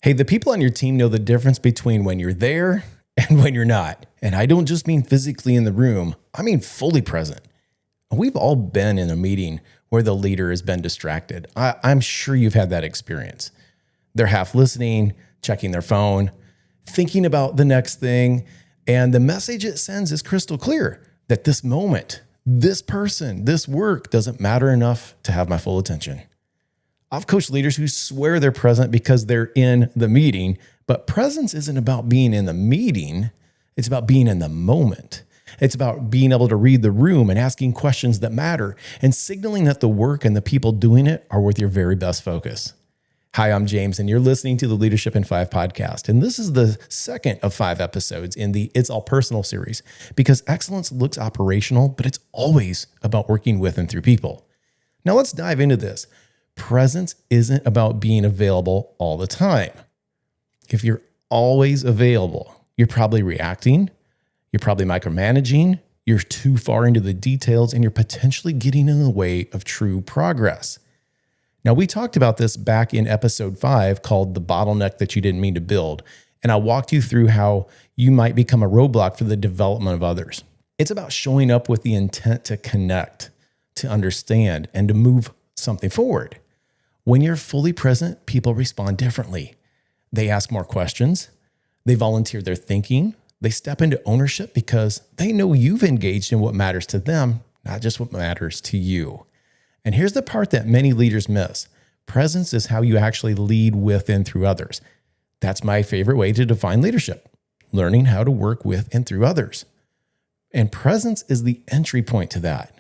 Hey, the people on your team know the difference between when you're there and when you're not. And I don't just mean physically in the room, I mean fully present. We've all been in a meeting where the leader has been distracted. I'm sure you've had that experience. They're half listening, checking their phone, thinking about the next thing. And the message it sends is crystal clear that this moment, this person, this work doesn't matter enough to have my full attention. I've coached leaders who swear they're present because they're in the meeting, but presence isn't about being in the meeting. It's about being in the moment. It's about being able to read the room and asking questions that matter and signaling that the work and the people doing it are with your very best focus. Hi, I'm James, and you're listening to the Leadership in 5 podcast. And this is the second of 5 episodes in the It's All Personal series, because excellence looks operational, but it's always about working with and through people. Now let's dive into this. Presence isn't about being available all the time. If you're always available, you're probably reacting, you're probably micromanaging, you're too far into the details, and you're potentially getting in the way of true progress. Now, we talked about this back in episode 5 called The Bottleneck That You Didn't Mean to Build, and I walked you through how you might become a roadblock for the development of others. It's about showing up with the intent to connect, to understand, and to move something forward. When you're fully present, people respond differently. They ask more questions. They volunteer their thinking. They step into ownership because they know you've engaged in what matters to them, not just what matters to you. And here's the part that many leaders miss. Presence is how you actually lead with and through others. That's my favorite way to define leadership, learning how to work with and through others. And presence is the entry point to that.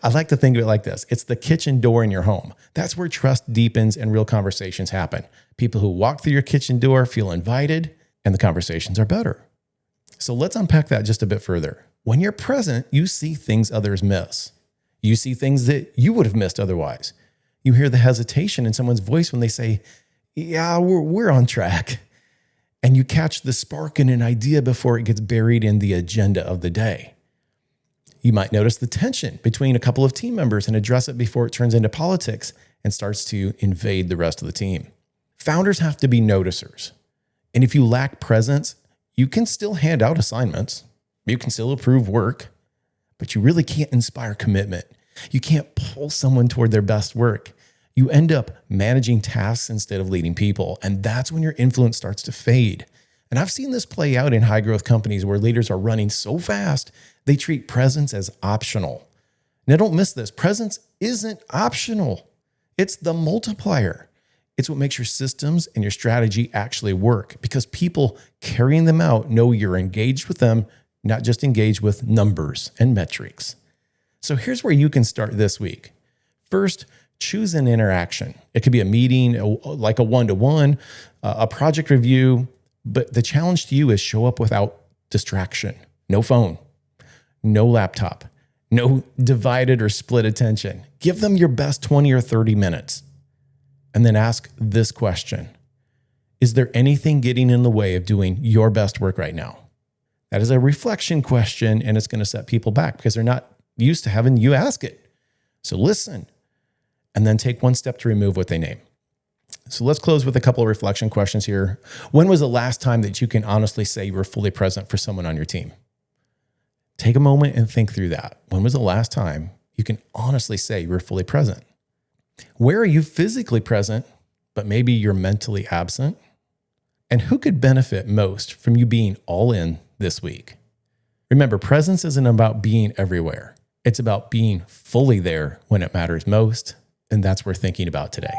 I like to think of it like this. It's the kitchen door in your home. That's where trust deepens and real conversations happen. People who walk through your kitchen door feel invited and the conversations are better. So let's unpack that just a bit further. When you're present, you see things others miss. You see things that you would have missed otherwise. You hear the hesitation in someone's voice when they say, yeah, we're on track. And you catch the spark in an idea before it gets buried in the agenda of the day. You might notice the tension between a couple of team members and address it before it turns into politics and starts to invade the rest of the team. Founders have to be noticers. And if you lack presence, you can still hand out assignments. You can still approve work, but you really can't inspire commitment. You can't pull someone toward their best work. You end up managing tasks instead of leading people. And that's when your influence starts to fade. And I've seen this play out in high growth companies where leaders are running so fast, they treat presence as optional. Now don't miss this. Presence isn't optional. It's the multiplier. It's what makes your systems and your strategy actually work because people carrying them out know you're engaged with them, not just engaged with numbers and metrics. So here's where you can start this week. First, choose an interaction. It could be a meeting, like a one-to-one, a project review, but the challenge to you is show up without distraction. No phone, no laptop, no divided or split attention. Give them your best 20 or 30 minutes. And then ask this question. Is there anything getting in the way of doing your best work right now? That is a reflection question, and it's going to set people back because they're not used to having you ask it. So listen, and then take one step to remove what they name. So let's close with a couple of reflection questions here. When was the last time that you can honestly say you were fully present for someone on your team? Take a moment and think through that. When was the last time you can honestly say you were fully present? Where are you physically present, but maybe you're mentally absent? And who could benefit most from you being all in this week? Remember, presence isn't about being everywhere. It's about being fully there when it matters most. And that's what we're thinking about today.